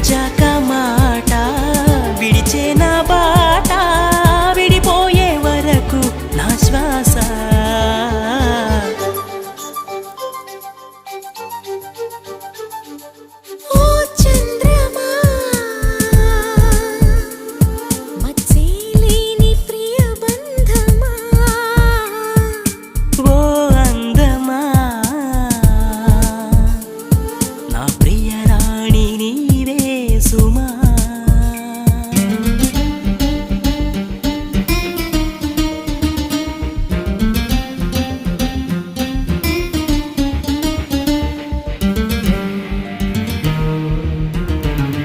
ఇచ్చాక మాట విడిచే నా బాట విడిపోయే వరకు నా శ్వాస ఓ చంద్రమా మచ్చేలేని ప్రియ బంధమా ఓ అందమా నా ప్రియ రాణి నీవే సుమా